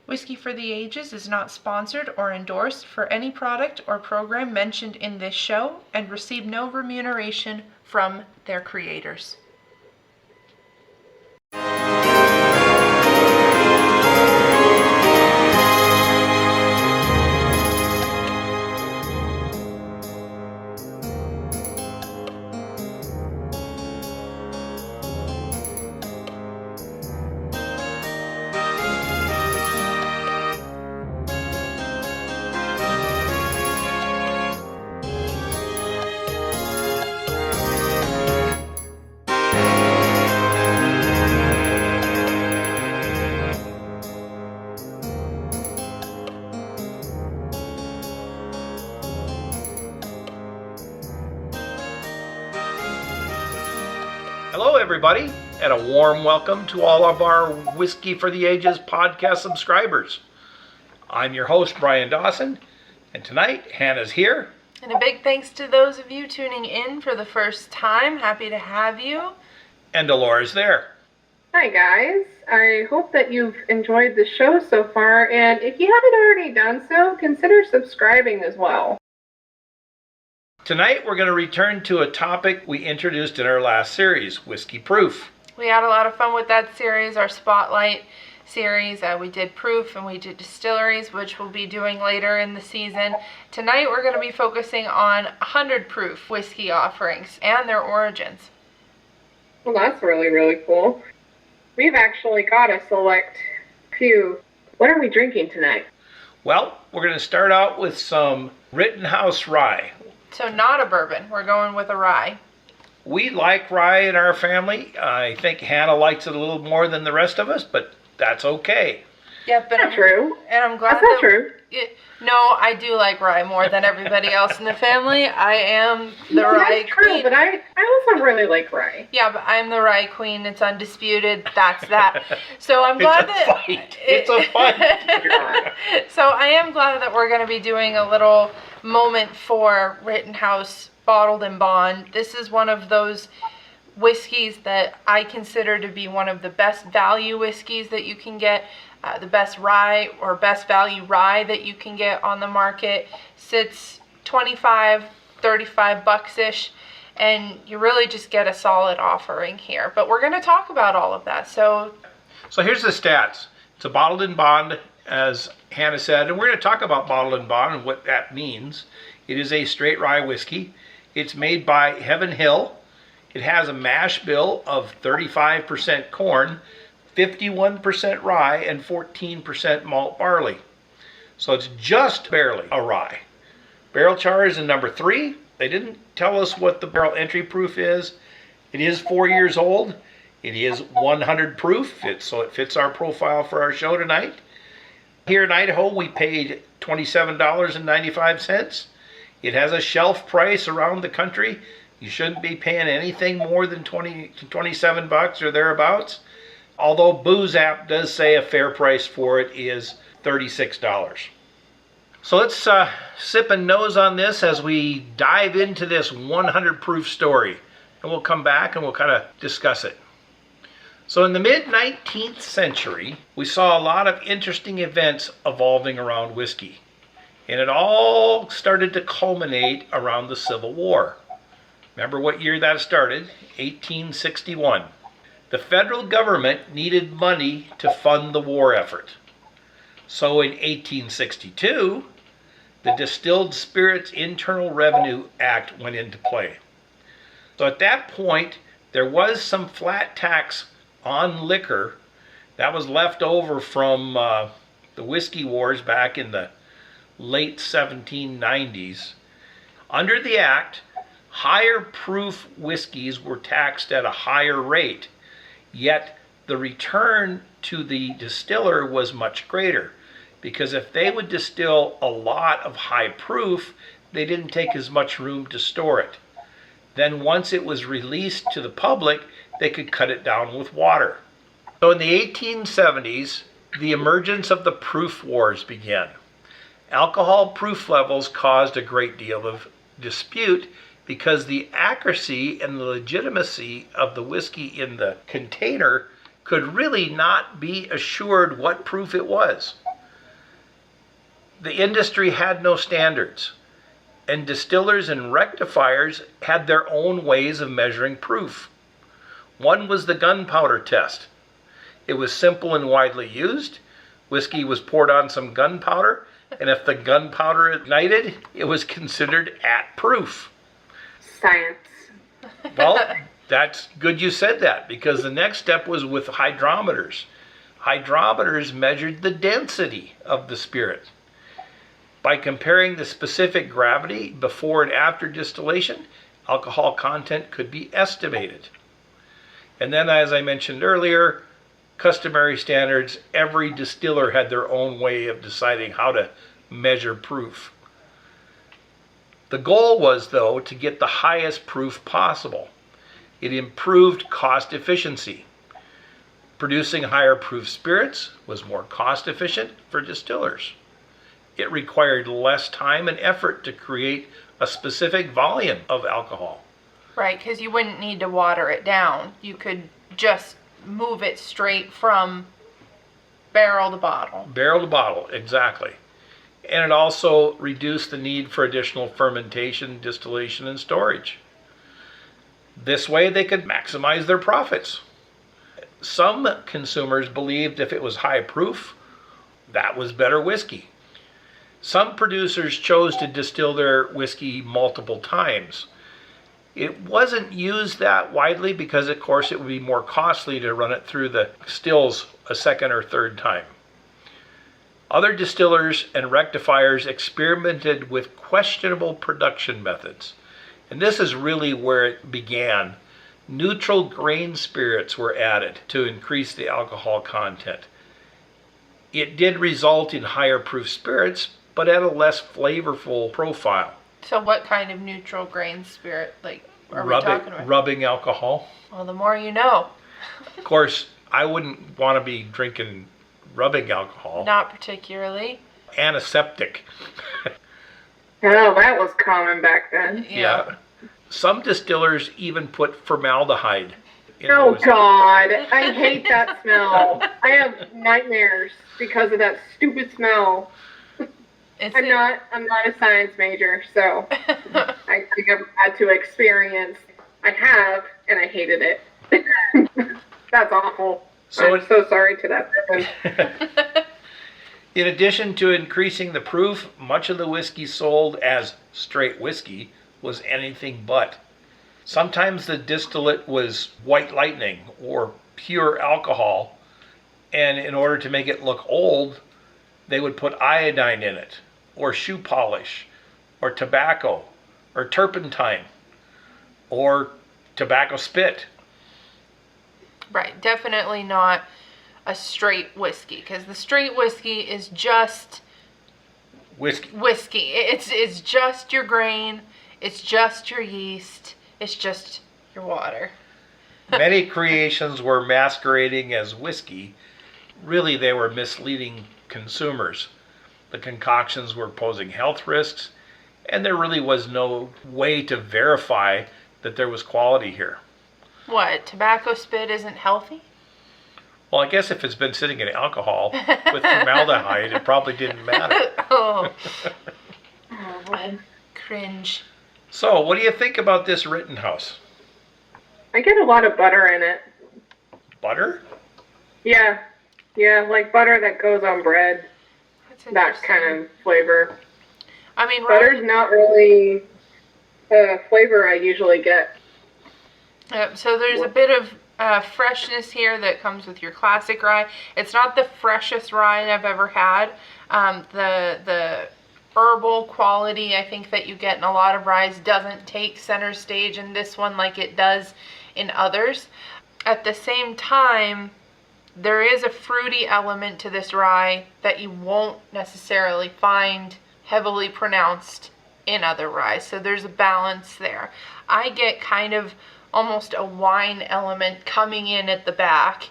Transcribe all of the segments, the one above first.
Whiskey for the Ages is not sponsored or endorsed for any product or program mentioned in this show and receive no remuneration from their creators. Hello everybody, and a warm welcome to all of our Whiskey for the Ages podcast subscribers. I'm your host, Brian Dawson, and tonight Hannah's here. And a big thanks to those of you tuning in for the first time. Happy to have you. And Elora's there. Hi guys, I hope that you've enjoyed the show so far, and if you haven't already done so, consider subscribing as well. Tonight we're going to return to a topic we introduced in our last series, Whiskey Proof. We had a lot of fun with that series, our Spotlight series. We did proof and we did distilleries, which we'll be doing later in the season. Tonight we're going to be focusing on 100 proof whiskey offerings and their origins. Well, that's really, really cool. We've actually got a select few. What are we drinking tonight? Well, we're going to start out with some Rittenhouse Rye. So not a bourbon, we're going with a rye. We like rye in our family. I think Hannah likes it a little more than the rest of us, but that's okay. Yeah, but That's true. And I'm glad That's not true. No, I do like rye more than everybody else in the family. I am the rye That's true, queen. but I also really like rye. Yeah, but I'm the rye queen. It's undisputed. That's that. So I'm glad It's a fight. So I am glad that we're going to be doing a little moment for Rittenhouse Bottled in Bond. This is one of those whiskeys that I consider to be one of the best value whiskeys that you can get. The best rye or best value rye that you can get on the market. Sits $25, $35-ish, and you really just get a solid offering here. But we're going to talk about all of that. So here's the stats. It's a bottled in bond, as Hannah said, and we're going to talk about bottled in bond and what that means. It is a straight rye whiskey. It's made by Heaven Hill. It has a mash bill of 35% corn, 51% rye, and 14% malt barley. So it's just barely a rye. Barrel char is in number 3. They didn't tell us what the barrel entry proof is. It is 4 years old. It is 100 proof, so it fits our profile for our show tonight. Here in Idaho, we paid $27.95. It has a shelf price around the country. You shouldn't be paying anything more than $20 to $27 or thereabouts. Although Booze App does say a fair price for it is $36. So let's sip and nose on this as we dive into this 100 proof story. And we'll come back and we'll kind of discuss it. So in the mid-19th century, we saw a lot of interesting events evolving around whiskey. And it all started to culminate around the Civil War. Remember what year that started? 1861. The federal government needed money to fund the war effort. So in 1862, the Distilled Spirits Internal Revenue Act went into play. So at that point, there was some flat tax on liquor that was left over from the whiskey wars back in the late 1790s. Under the act, higher proof whiskeys were taxed at a higher rate, yet the return to the distiller was much greater, because if they would distill a lot of high proof, they didn't take as much room to store it. Then once it was released to the public, they could cut it down with water. So in the 1870s, the emergence of the proof wars began. Alcohol proof levels caused a great deal of dispute because the accuracy and the legitimacy of the whiskey in the container could really not be assured what proof it was. The industry had no standards, and distillers and rectifiers had their own ways of measuring proof. One was the gunpowder test. It was simple and widely used. Whiskey was poured on some gunpowder, and if the gunpowder ignited, it was considered at proof. Science. Well, that's good you said that, because the next step was with hydrometers. Hydrometers measured the density of the spirit. By comparing the specific gravity before and after distillation, alcohol content could be estimated. And then, as I mentioned earlier, customary standards, every distiller had their own way of deciding how to measure proof. The goal was, though, to get the highest proof possible. It improved cost efficiency. Producing higher proof spirits was more cost efficient for distillers. It required less time and effort to create a specific volume of alcohol. Right, because you wouldn't need to water it down. You could just move it straight from barrel to bottle. Barrel to bottle, exactly. And it also reduced the need for additional fermentation, distillation, and storage. This way they could maximize their profits. Some consumers believed if it was high proof, that was better whiskey. Some producers chose to distill their whiskey multiple times. It wasn't used that widely because, of course, it would be more costly to run it through the stills a second or third time. Other distillers and rectifiers experimented with questionable production methods. And this is really where it began. Neutral grain spirits were added to increase the alcohol content. It did result in higher proof spirits, but at a less flavorful profile. So what kind of neutral grain spirit, are we talking about? Rubbing alcohol. Well, the more you know. Of course, I wouldn't want to be drinking rubbing alcohol. Not particularly. Antiseptic. Oh, that was common back then. Yeah. Some distillers even put formaldehyde in Oh those. God, I hate that smell. I have nightmares because of that stupid smell. I'm not a science major, so I think I've had to experience. I have, and I hated it. That's awful. So I'm so sorry to that person. In addition to increasing the proof, much of the whiskey sold as straight whiskey was anything but. Sometimes the distillate was white lightning or pure alcohol, and in order to make it look old, they would put iodine in it, or shoe polish, or tobacco, or turpentine, or tobacco spit. Right, definitely not a straight whiskey, because the straight whiskey is just whiskey. It's just your grain, it's just your yeast, it's just your water. Many creations were masquerading as whiskey. Really, they were misleading consumers. The concoctions were posing health risks, and there really was no way to verify that there was quality here. What, tobacco spit isn't healthy? Well, I guess if it's been sitting in alcohol with formaldehyde, it probably didn't matter. Oh, Oh, cringe. So, what do you think about this Rittenhouse? I get a lot of butter in it. Butter? Yeah, like butter that goes on bread. That's That interesting. kind of flavor. I mean, Butter's not really the flavor I usually get. so there's a bit of freshness here that comes with your classic rye. It's not the freshest rye I've ever had. The herbal quality I think that you get in a lot of ryes doesn't take center stage in this one like it does in others. At the same time, there is a fruity element to this rye that you won't necessarily find heavily pronounced in other ryes. So there's a balance there. I get kind of almost a wine element coming in at the back.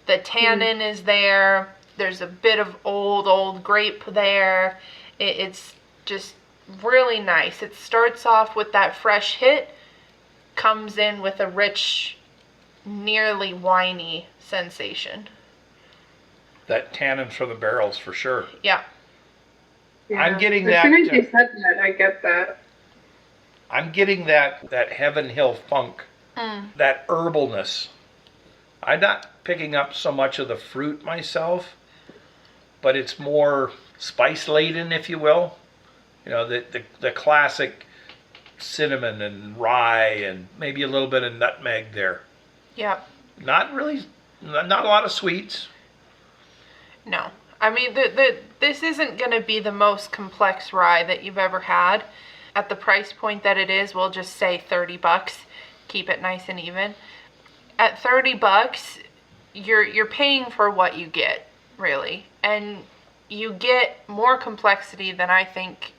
The tannin is there. There's a bit of old grape there. It's just really nice. It starts off with that fresh hit, comes in with a rich, nearly winey sensation. That tannin from the barrels, for sure. Yeah. Yeah. I'm getting as soon as you that. said that, I get that. I'm getting that Heaven Hill funk, that herbalness. I'm not picking up so much of the fruit myself, but it's more spice laden, if you will. You know, the classic cinnamon and rye and maybe a little bit of nutmeg there. Yep. Not really, not a lot of sweets. No. I mean, this isn't going to be the most complex rye that you've ever had. At the price point that it is, we'll just say $30. Keep it nice and even. At $30, you're paying for what you get, really. And you get more complexity than I think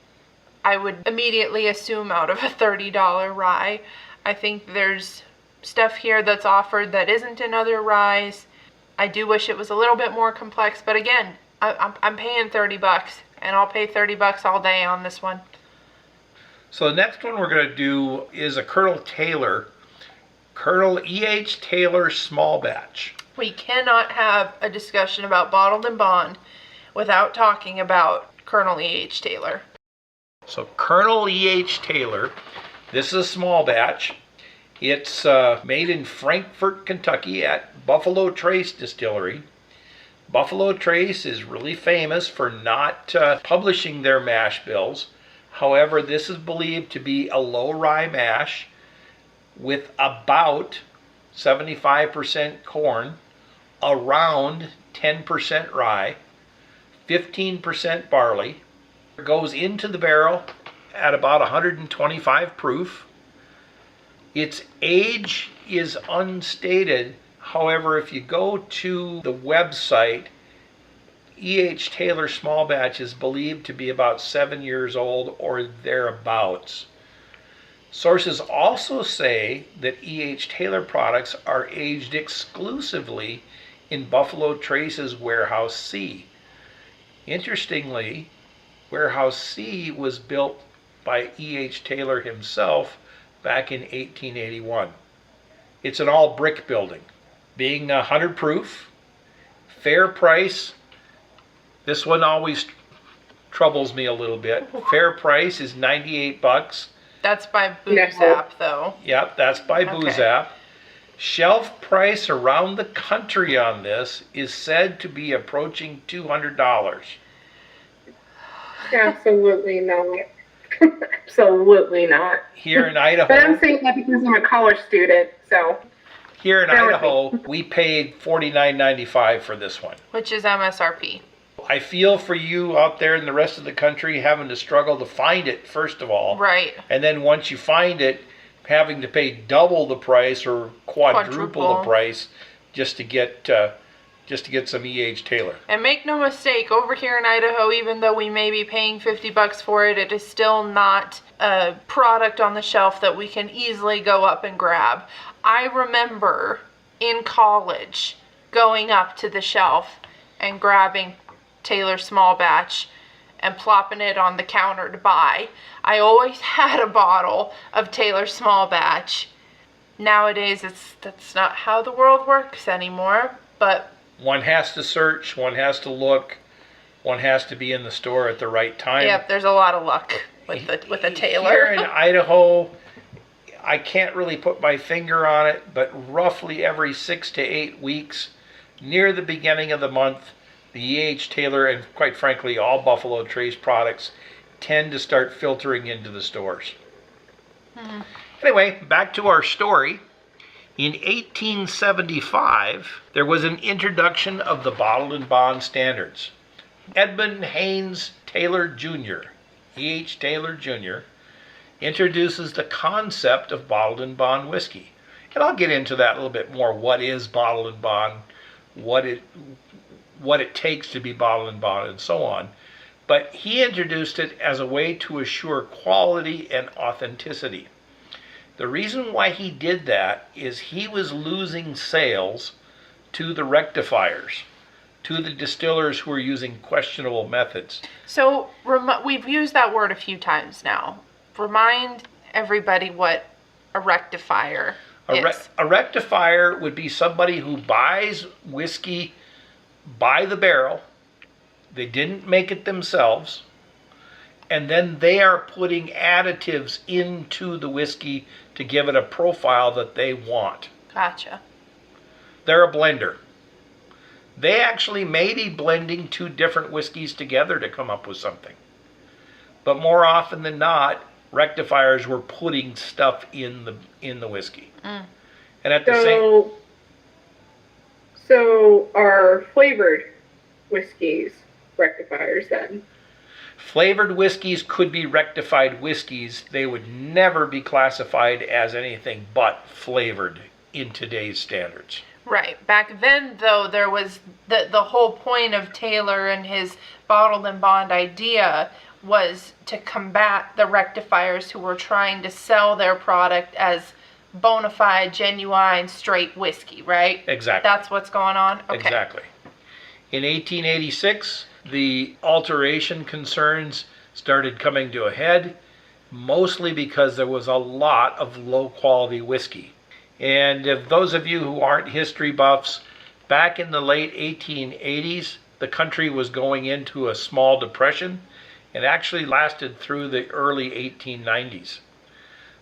I would immediately assume out of a $30 rye. I think there's stuff here that's offered that isn't in other ryes. I do wish it was a little bit more complex, but again, I'm paying $30, and I'll pay $30 all day on this one. So the next one we're going to do is a Colonel E.H. Taylor small batch. We cannot have a discussion about bottled and bond without talking about Colonel E.H. Taylor. So Colonel E.H. Taylor, this is a small batch. It's made in Frankfort, Kentucky at Buffalo Trace Distillery. Buffalo Trace is really famous for not publishing their mash bills. However, this is believed to be a low rye mash with about 75% corn, around 10% rye, 15% barley. It goes into the barrel at about 125 proof. Its age is unstated. However, if you go to the website, E.H. Taylor small batch is believed to be about 7 years old or thereabouts. Sources also say that E.H. Taylor products are aged exclusively in Buffalo Trace's Warehouse C. Interestingly, Warehouse C was built by E.H. Taylor himself back in 1881. It's an all brick building. Being 100 proof, fair price. This one always troubles me a little bit. Fair price is $98. That's by Booze App, though. Yep, that's by Booze App. Shelf price around the country on this is said to be approaching $200. Absolutely not. Absolutely not. Here in Idaho. But I'm saying that because I'm a college student, so. Here in Idaho, we paid $49.95 for this one. Which is MSRP. I feel for you out there in the rest of the country having to struggle to find it, first of all. Right. And then once you find it, having to pay double the price or quadruple the price just to get some E.H. Taylor. And make no mistake, over here in Idaho, even though we may be paying $50 for it, it is still not a product on the shelf that we can easily go up and grab. I remember in college going up to the shelf and grabbing Taylor small batch and plopping it on the counter to buy. I always had a bottle of Taylor small batch. Nowadays, that's not how the world works anymore, but one has to search, one has to look, one has to be in the store at the right time. Yep, there's a lot of luck with a Taylor. Here in Idaho, I can't really put my finger on it, but roughly every 6 to 8 weeks, near the beginning of the month, the E.H. Taylor and quite frankly all Buffalo Trace products tend to start filtering into the stores. Anyway, back to our story. In 1875, there was an introduction of the bottled and bond standards. Edmund Haynes Taylor Jr., E.H. Taylor Jr., introduces the concept of bottled and bond whiskey. And I'll get into that a little bit more. What is bottled and bond? What it takes to be bottled and bond, and so on. But he introduced it as a way to assure quality and authenticity. The reason why he did that is he was losing sales to the rectifiers, to the distillers who were using questionable methods. So we've used that word a few times now. Remind everybody what a rectifier is. A rectifier would be somebody who buys whiskey by the barrel. They didn't make it themselves. and then they are putting additives into the whiskey to give it a profile that they want. Gotcha. They're a blender. They actually may be blending two different whiskeys together to come up with something. But more often than not, rectifiers were putting stuff in the whiskey. And at the same... So are flavored whiskeys rectifiers then? Flavored whiskeys could be rectified whiskeys. They would never be classified as anything but flavored in today's standards. Right. Back then, though, there was the whole point of Taylor and his bottled and bond idea was to combat the rectifiers who were trying to sell their product as bona fide, genuine, straight whiskey, right? Exactly. That's what's going on? Okay. Exactly. In 1886, the alteration concerns started coming to a head, mostly because there was a lot of low-quality whiskey. And if those of you who aren't history buffs, back in the late 1880s, the country was going into a small depression. It actually lasted through the early 1890s.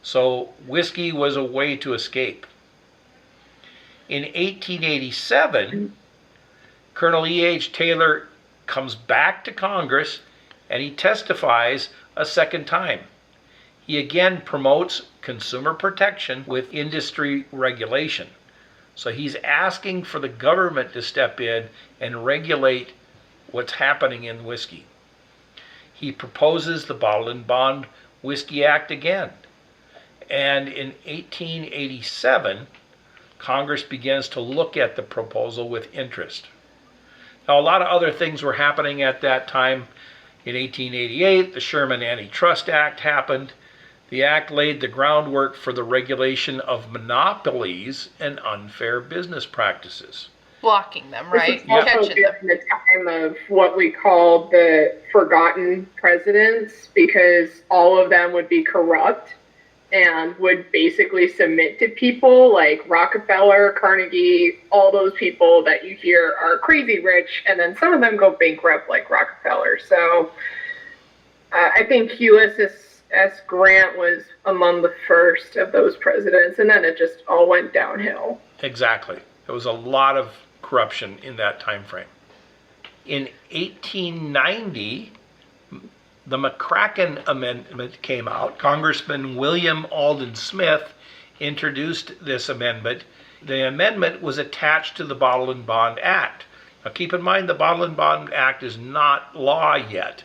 So whiskey was a way to escape. In 1887, Colonel E.H. Taylor comes back to Congress and he testifies a second time. He again promotes consumer protection with industry regulation. So he's asking for the government to step in and regulate what's happening in whiskey. He proposes the Bottled and Bond Whiskey Act again. And in 1887, Congress begins to look at the proposal with interest. Now, a lot of other things were happening at that time. In 1888, the Sherman Antitrust Act happened. The act laid the groundwork for the regulation of monopolies and unfair business practices. Blocking them, right? This is also Catching them. during the time of what we call the forgotten presidents, because all of them would be corrupt and would basically submit to people like Rockefeller, Carnegie, all those people that you hear are crazy rich, and then some of them go bankrupt like Rockefeller. So I think Ulysses S. Grant was among the first of those presidents, and then it just all went downhill. Exactly. There was a lot of corruption in that time frame. In 1890, the McCracken Amendment came out. Congressman William Alden Smith introduced this amendment. The amendment was attached to the Bottled and Bond Act. Now keep in mind the Bottled and Bond Act is not law yet.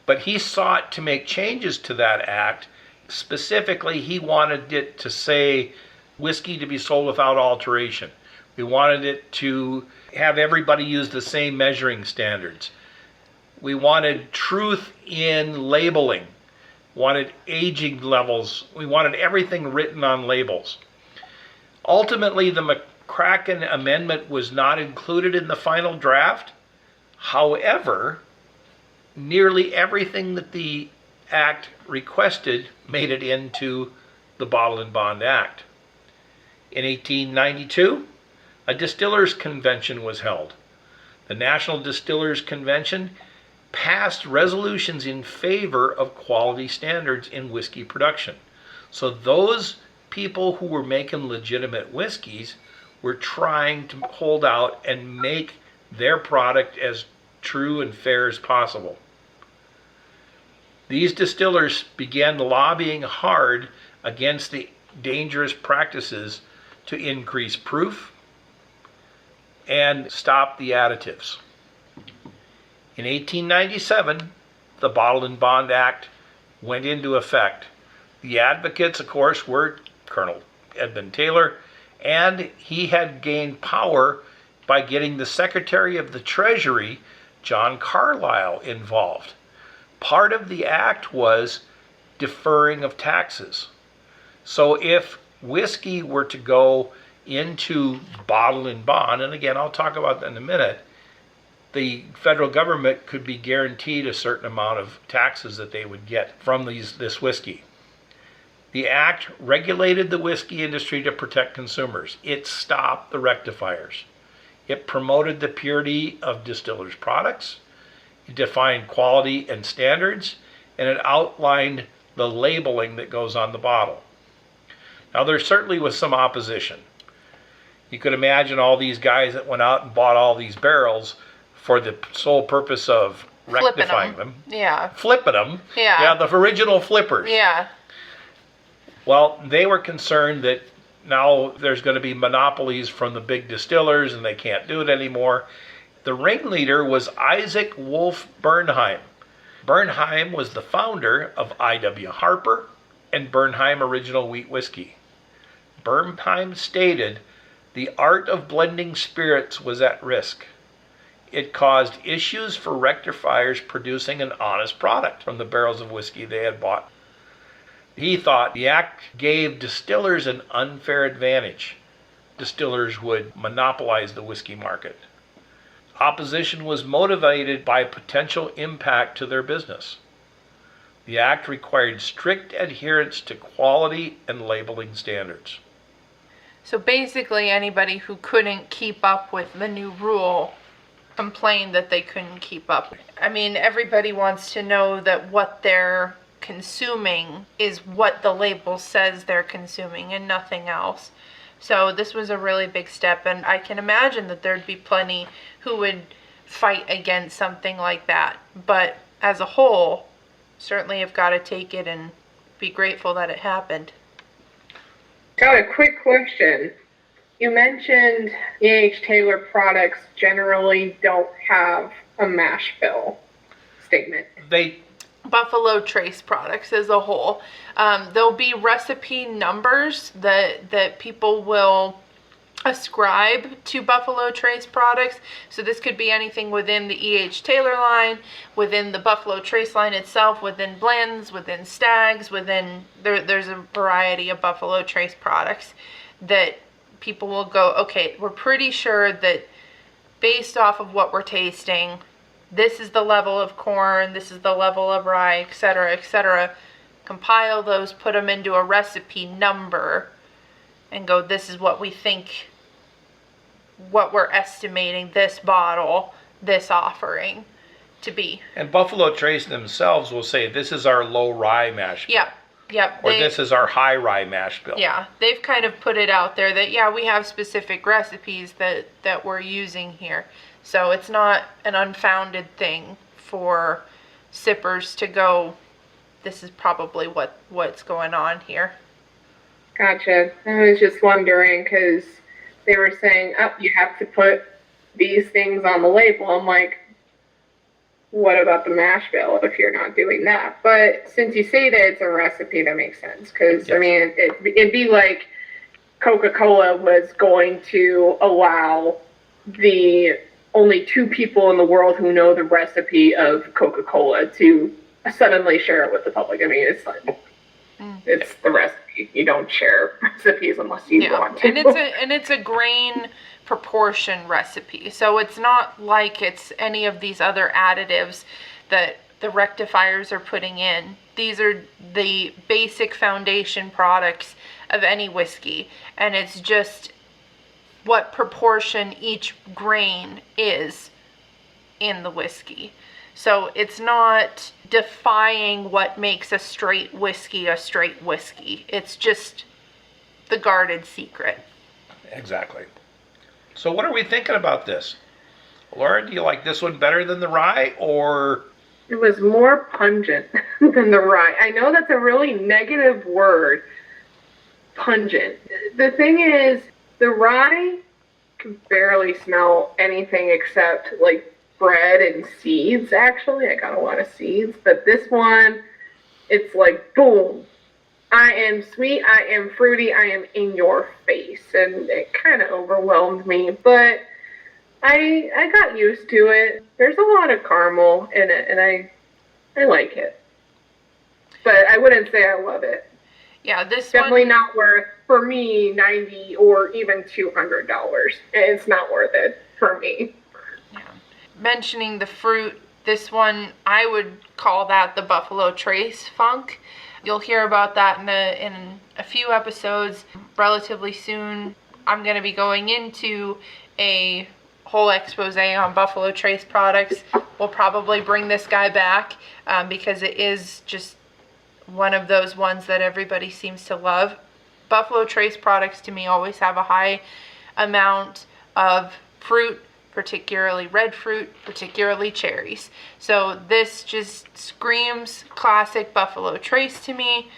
But he sought to make changes to that act. Specifically, he wanted it to say whiskey to be sold without alteration. We wanted it to have everybody use the same measuring standards. We wanted truth in labeling. Wanted aging levels. We wanted everything written on labels. Ultimately, the McCracken Amendment was not included in the final draft. However, nearly everything that the act requested made it into the Bottled and Bond Act. In 1892, a distillers convention was held. The National Distillers Convention passed resolutions in favor of quality standards in whiskey production. So those people who were making legitimate whiskeys were trying to hold out and make their product as true and fair as possible. These distillers began lobbying hard against the dangerous practices to increase proof and stop the additives. In 1897, the Bottled and Bond Act went into effect. The advocates, of course, were Colonel Edmund Taylor, and he had gained power by getting the Secretary of the Treasury, John Carlisle, involved. Part of the act was deferring of taxes. So if whiskey were to go into Bottled and Bond, and again, I'll talk about that in a minute, the federal government could be guaranteed a certain amount of taxes that they would get from this whiskey. The act regulated the whiskey industry to protect consumers. It stopped the rectifiers. It promoted the purity of distillers' products. It defined quality and standards, and it outlined the labeling that goes on the bottle. Now, there certainly was some opposition. You could imagine all these guys that went out and bought all these barrels for the sole purpose of rectifying them. Yeah. Flipping them. Yeah. Yeah, the original flippers. Yeah. Well, they were concerned that now there's going to be monopolies from the big distillers and they can't do it anymore. The ringleader was Isaac Wolf Bernheim. Bernheim was the founder of I.W. Harper and Bernheim Original Wheat Whiskey. Bernheim stated, "The art of blending spirits was at risk. It caused issues for rectifiers producing an honest product from the barrels of whiskey they had bought." He thought the act gave distillers an unfair advantage. Distillers would monopolize the whiskey market. Opposition was motivated by potential impact to their business. The act required strict adherence to quality and labeling standards. So basically, anybody who couldn't keep up with the new rule complained that they couldn't keep up. I mean, everybody wants to know that what they're consuming is what the label says they're consuming and nothing else. So this was a really big step, and I can imagine that there'd be plenty who would fight against something like that. But as a whole, certainly have got to take it and be grateful that it happened. Got a quick question. You mentioned E.H. Taylor products generally don't have a mash bill statement. Buffalo Trace products as a whole. There'll be recipe numbers that people will ascribe to Buffalo Trace products. So this could be anything within the E.H. Taylor line, within the Buffalo Trace line itself, within blends, within stags, there's a variety of Buffalo Trace products that people will go, okay, we're pretty sure that based off of what we're tasting, this is the level of corn, this is the level of rye, etc., etc. Compile those, put them into a recipe number, and go, this is what we think, what we're estimating this bottle, this offering to be. And Buffalo Trace themselves will say, this is our low rye mash bill. Yep. Or this is our high rye mash bill. Yeah, they've kind of put it out there that, yeah, we have specific recipes that we're using here. So it's not an unfounded thing for sippers to go, this is probably what's going on here. Gotcha. I was just wondering because they were saying, oh, you have to put these things on the label. I'm like, what about the mash bill if you're not doing that? But since you say that it's a recipe, that makes sense. Because, yes. I mean, it'd be like Coca-Cola was going to allow the only 2 people in the world who know the recipe of Coca-Cola to suddenly share it with the public. I mean, it's like, it's the recipe. You don't share recipes unless you want to. And it's a grain proportion recipe. So it's not like it's any of these other additives that the rectifiers are putting in. These are the basic foundation products of any whiskey. And it's just what proportion each grain is in the whiskey. So it's not defying what makes a straight whiskey. It's just the guarded secret. Exactly. So what are we thinking about this? Laura, do you like this one better than the rye, or? It was more pungent than the rye. I know that's a really negative word, pungent. The thing is, the rye can barely smell anything except like bread and seeds. Actually, I got a lot of seeds, but this one, it's like boom. I am sweet, I am fruity, I am in your face, and it kind of overwhelmed me, but I got used to it. There's a lot of caramel in it, and I like it, but I wouldn't say I love it. Yeah, this definitely not worth, for me, $90 or even $200. It's not worth it for me. Yeah. Mentioning the fruit, this one, I would call that the Buffalo Trace funk. You'll hear about that in a few episodes relatively soon. I'm going to be going into a whole expose on Buffalo Trace products we'll probably bring this guy back because it is just one of those ones that everybody seems to love. Buffalo Trace products to me always have a high amount of fruit, particularly red fruit, particularly cherries. So this just screams classic Buffalo Trace to me.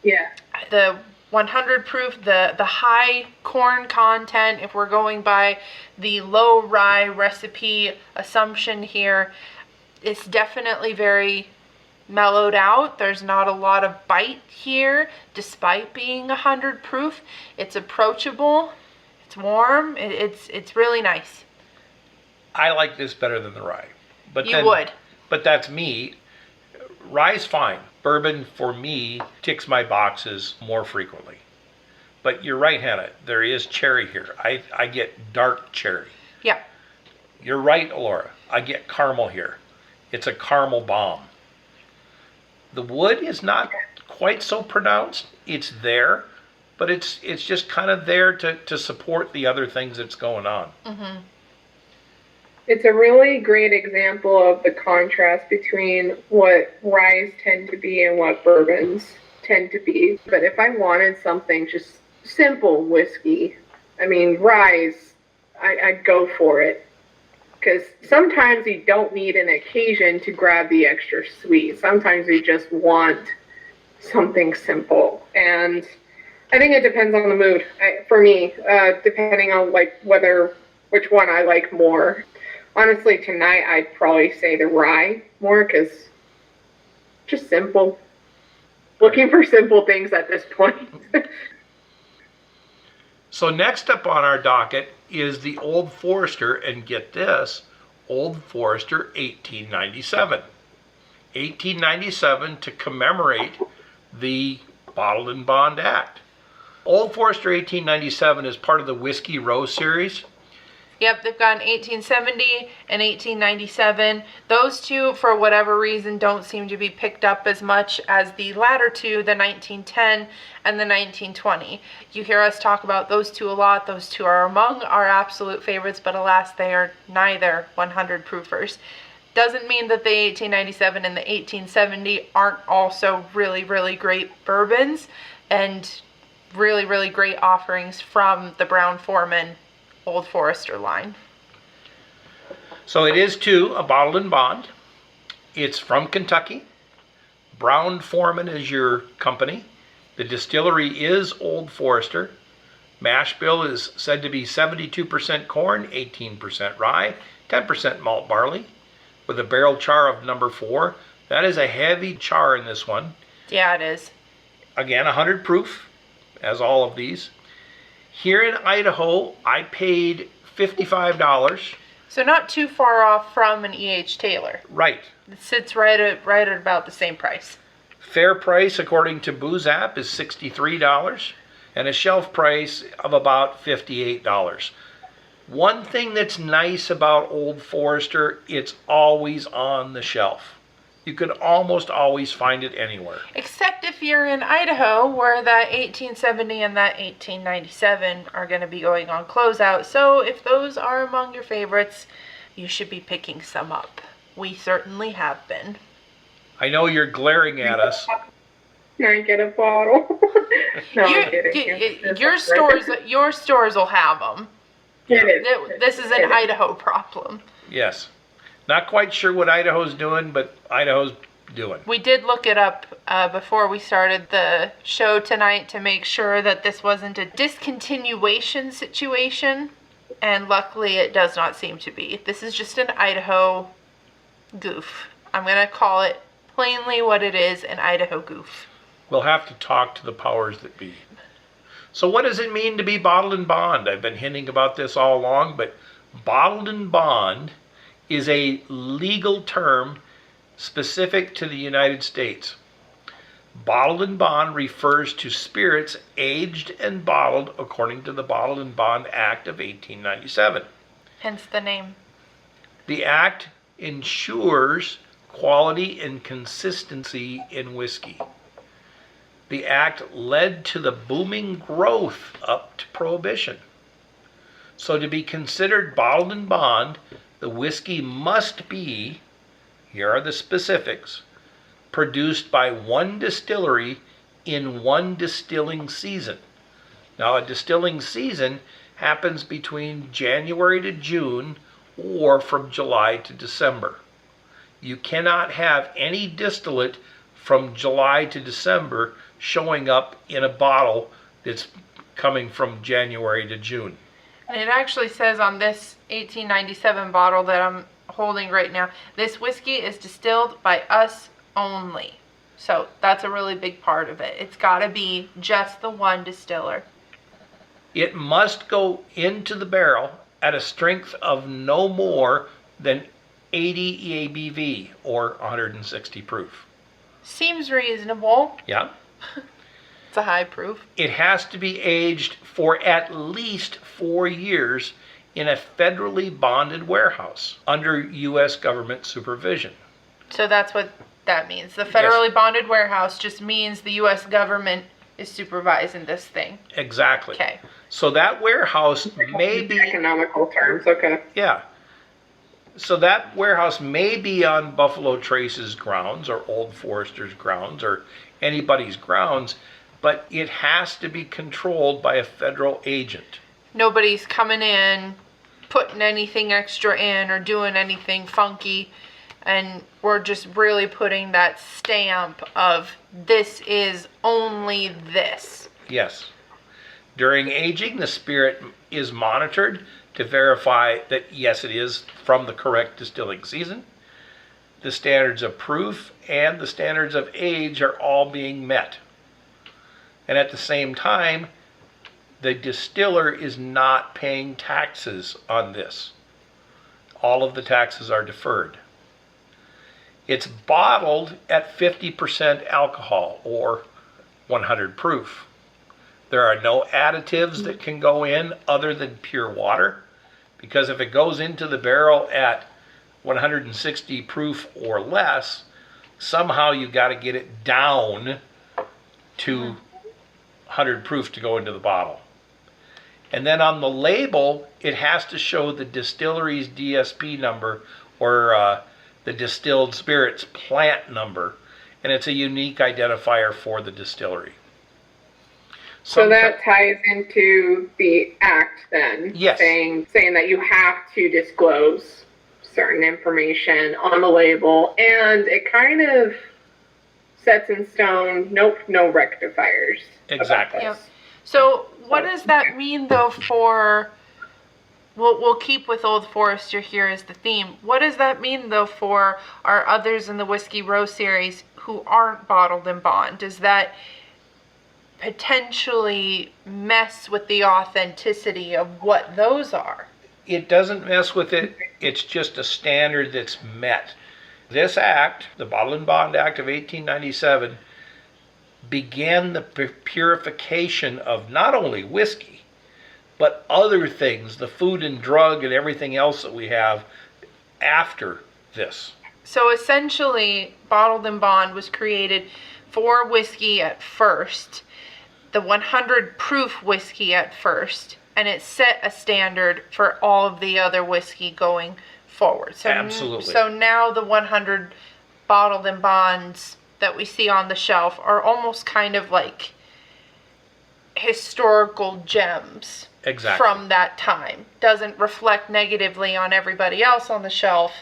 Yeah. The 100 proof, the high corn content, if we're going by the low rye recipe assumption here, it's definitely very mellowed out. There's not a lot of bite here, despite being 100 proof. It's approachable, it's warm, it's really nice. I like this better than the rye. But You would. But that's me. Rye's fine. Bourbon, for me, ticks my boxes more frequently. But you're right, Hannah. There is cherry here. I get dark cherry. Yeah. You're right, Elora. I get caramel here. It's a caramel bomb. The wood is not quite so pronounced. It's there, but it's just kind of there to support the other things that's going on. Mm-hmm. It's a really great example of the contrast between what ryes tend to be and what bourbons tend to be. But if I wanted something just simple whiskey, I mean, ryes, I'd go for it. Because sometimes you don't need an occasion to grab the extra sweet. Sometimes you just want something simple. And I think it depends on the mood. For me, depending on which one I like more. Honestly, tonight I'd probably say the rye more because just simple. Looking for simple things at this point. So next up on our docket is the Old Forester, and get this, Old Forester 1897. 1897 to commemorate the Bottled and Bond Act. Old Forester 1897 is part of the Whiskey Row series. Yep, they've got an 1870 and 1897. Those two, for whatever reason, don't seem to be picked up as much as the latter two, the 1910 and the 1920. You hear us talk about those two a lot. Those two are among our absolute favorites, but alas, they are neither 100 proofers. Doesn't mean that the 1897 and the 1870 aren't also really, really great bourbons and really, really great offerings from the Brown-Forman Old Forester line. So it is too a Bottled and Bond. It's from Kentucky. Brown-Forman is your company. The distillery is Old Forester. Mash bill is said to be 72% corn, 18% rye, 10% malt barley, with a barrel char of number 4. That is a heavy char in this one. Yeah, it is. Again, 100 proof, as all of these. Here in Idaho, I paid $55. So not too far off from an E.H. Taylor. Right. It sits right at about the same price. Fair price, according to Booze App, is $63, and a shelf price of about $58. One thing that's nice about Old Forester, it's always on the shelf. You could almost always find it anywhere. Except if you're in Idaho, where that 1870 and that 1897 are going to be going on closeout. So if those are among your favorites, you should be picking some up. We certainly have been. I know you're glaring at us. Can I get a bottle? No, I'm kidding. Your stores will have them. This is an Idaho problem. Yes. Not quite sure what Idaho's doing, but Idaho's doing. We did look it up before we started the show tonight to make sure that this wasn't a discontinuation situation, and luckily it does not seem to be. This is just an Idaho goof. I'm going to call it plainly what it is, an Idaho goof. We'll have to talk to the powers that be. So what does it mean to be bottled and bond? I've been hinting about this all along, but bottled and bond is a legal term specific to the United States. Bottled and bond refers to spirits aged and bottled according to the Bottled and Bond Act of 1897. Hence the name. The act ensures quality and consistency in whiskey. The act led to the booming growth up to Prohibition. So to be considered bottled and bond, the whiskey must be here are the specifics, produced by one distillery in one distilling season. Now, a distilling season happens between January to June or from July to December. You cannot have any distillate from July to December showing up in a bottle that's coming from January to June. And it actually says on this 1897 bottle that I'm holding right now, this whiskey is distilled by us only. So that's a really big part of it. It's got to be just the one distiller. It must go into the barrel at a strength of no more than 80 EABV, or 160 proof. Seems reasonable. Yeah. It's a high proof. It has to be aged for at least 4 years in a federally bonded warehouse under U.S. government supervision. So that's what that means. The federally bonded warehouse just means the U.S. government is supervising this thing. Exactly. Okay. So that warehouse may be... Economical terms, okay. Yeah. So that warehouse may be on Buffalo Trace's grounds or Old Forester's grounds or anybody's grounds, but it has to be controlled by a federal agent. Nobody's coming in, putting anything extra in or doing anything funky, and we're just really putting that stamp of this is only this. Yes. During aging, the spirit is monitored to verify that, yes, it is from the correct distilling season. The standards of proof and the standards of age are all being met. And at the same time, the distiller is not paying taxes on this. All of the taxes are deferred. It's bottled at 50% alcohol or 100 proof. There are no additives that can go in other than pure water, because if it goes into the barrel at 160 proof or less, somehow you got to get it down to 100 proof to go into the bottle. And then on the label, it has to show the distillery's DSP number, or the distilled spirits plant number, and it's a unique identifier for the distillery. So that ties into the act then, yes, saying that you have to disclose certain information on the label, and it kind of sets in stone, nope, no rectifiers. Exactly. Yep. So what does that mean though for, we'll keep with Old Forester here as the theme. What does that mean though for our others in the Whiskey Row series who aren't bottled in bond? Does that potentially mess with the authenticity of what those are? It doesn't mess with it. It's just a standard that's met. This act, the Bottle and Bond Act of 1897, began the purification of not only whiskey, but other things, the food and drug and everything else that we have after this. So essentially, Bottled and Bond was created for whiskey at first, the 100 proof whiskey at first, and it set a standard for all of the other whiskey going forward. So absolutely. So now the 100 Bottled and Bonds that we see on the shelf are almost kind of like historical gems. Exactly. From that time. Doesn't reflect negatively on everybody else on the shelf,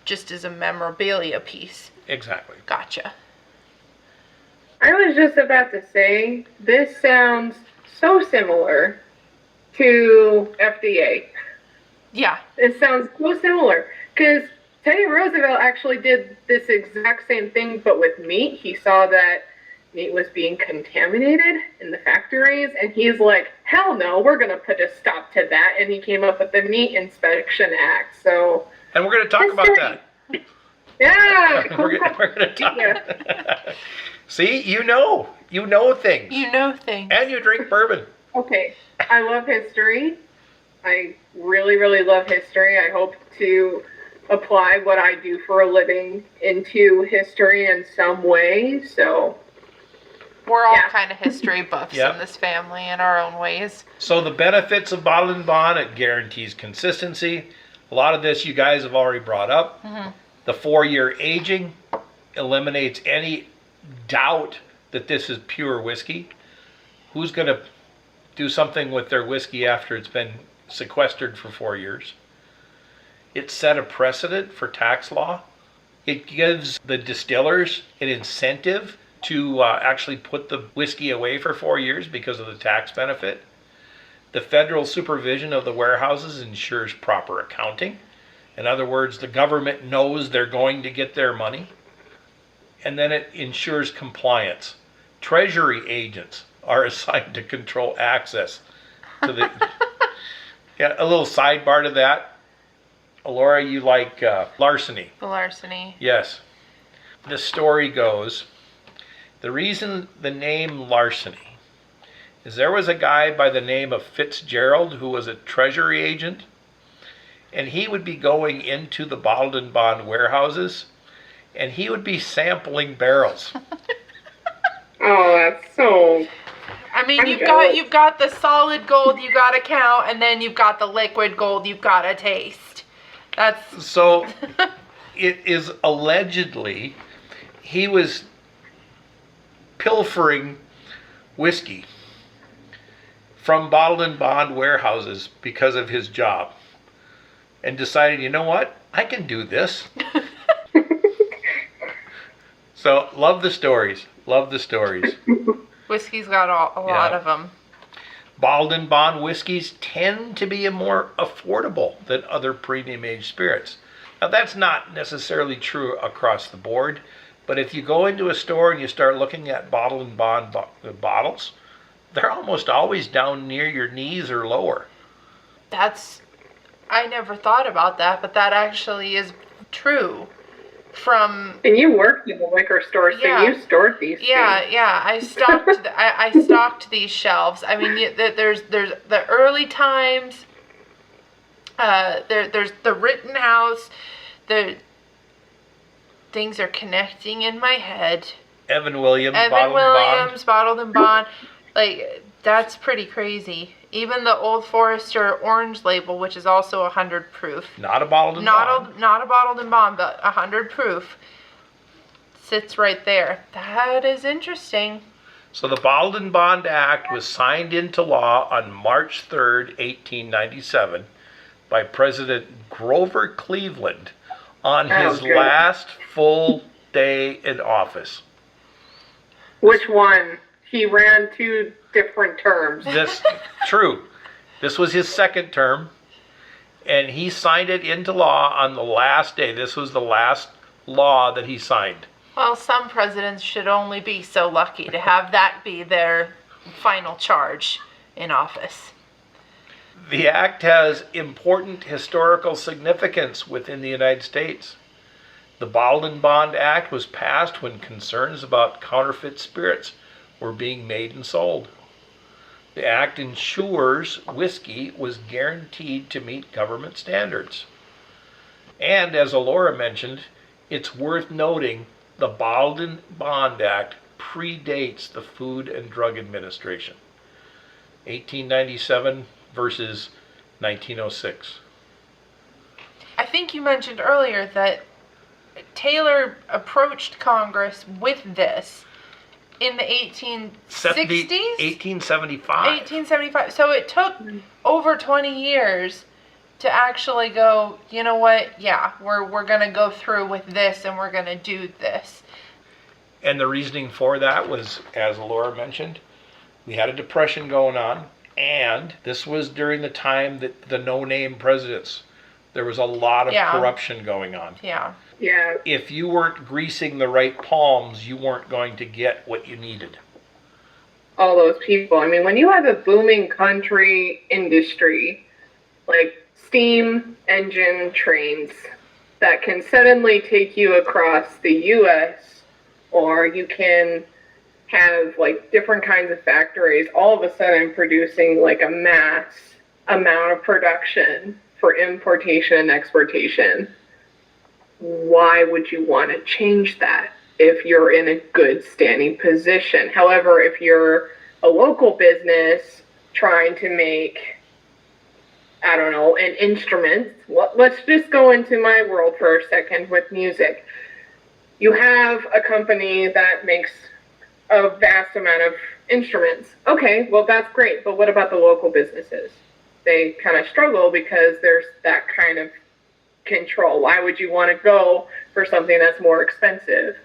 just as a memorabilia piece. Exactly. Gotcha. I was just about to say, this sounds so similar to FDA. Yeah. It sounds so similar, because Teddy Roosevelt actually did this exact same thing, but with meat. He saw that meat was being contaminated in the factories, and he's like, hell no, we're going to put a stop to that, and he came up with the Meat Inspection Act. So, and we're going to talk about that. Yeah. we're going to talk. Yeah. See, you know things. You know things. And you drink bourbon. Okay, I love history. I really, really love history. I hope to apply what I do for a living into history in some way, so... We're all kind of history buffs in this family in our own ways. So the benefits of Bottled and Bond, it guarantees consistency. A lot of this you guys have already brought up. Mm-hmm. The 4-year aging eliminates any doubt that this is pure whiskey. Who's going to do something with their whiskey after it's been sequestered for 4 years? It set a precedent for tax law. It gives the distillers an incentive to actually put the whiskey away for 4 years because of the tax benefit. The federal supervision of the warehouses ensures proper accounting. In other words, the government knows they're going to get their money. And then it ensures compliance. Treasury agents are assigned to control access to the... Yeah, a little sidebar to that. Elora, you like larceny. The larceny. Yes. The story goes, the reason the name larceny is there was a guy by the name of Fitzgerald who was a treasury agent, and he would be going into the bottled and bond warehouses, and he would be sampling barrels. Oh, that's so... I mean, I'm you've got the solid gold you got to count, and then you've got the liquid gold you've got to taste. That's... So, it is allegedly, he was pilfering whiskey from bottled and bond warehouses because of his job, and decided, you know what, I can do this. So, love the stories. Love the stories. Whiskey's got a lot of them. Bottled and bond whiskeys tend to be more affordable than other premium aged spirits. Now, that's not necessarily true across the board, but if you go into a store and you start looking at bottled and bond bottles, they're almost always down near your knees or lower. I never thought about that, but that actually is true. And you worked in the liquor store, so you stored these things. Yeah. I stocked these shelves. I mean, there's the early times. There's the Rittenhouse. The things are connecting in my head. Evan Williams, bottled and bond. Like, that's pretty crazy. Even the Old Forester orange label, which is also 100 proof. Not a bottled and bond. Not a bottled and bond, but 100 proof. Sits right there. That is interesting. So the Bottled and Bond Act was signed into law on March 3rd, 1897 by President Grover Cleveland on his last full day in office. Which one? He ran 2 different terms. True. This was his second term, and he signed it into law on the last day. This was the last law that he signed. Well, some presidents should only be so lucky to have that be their final charge in office. The act has important historical significance within the United States. The Bottled and Bond Act was passed when concerns about counterfeit spirits were being made and sold. The act ensures whiskey was guaranteed to meet government standards. And as Elora mentioned, it's worth noting the Bottled and Bond Act predates the Food and Drug Administration. 1897 versus 1906. I think you mentioned earlier that Taylor approached Congress with this in the 1860s? 1875. 1875. So it took over 20 years to actually go, you know what, yeah, we're going to go through with this and we're going to do this. And the reasoning for that was, as Elora mentioned, we had a depression going on, and this was during the time that the no-name presidents, there was a lot of corruption going on. Yeah. Yeah. If you weren't greasing the right palms, you weren't going to get what you needed. All those people. I mean, when you have a booming country industry, like steam engine trains that can suddenly take you across the U.S., or you can have like different kinds of factories all of a sudden producing like a mass amount of production for importation and exportation, why would you want to change that if you're in a good standing position? However, if you're a local business trying to make I don't know, and instruments. Let's just go into my world for a second with music. You have a company that makes a vast amount of instruments. Okay, well, that's great, but what about the local businesses? They kind of struggle because there's that kind of control. Why would you want to go for something that's more expensive,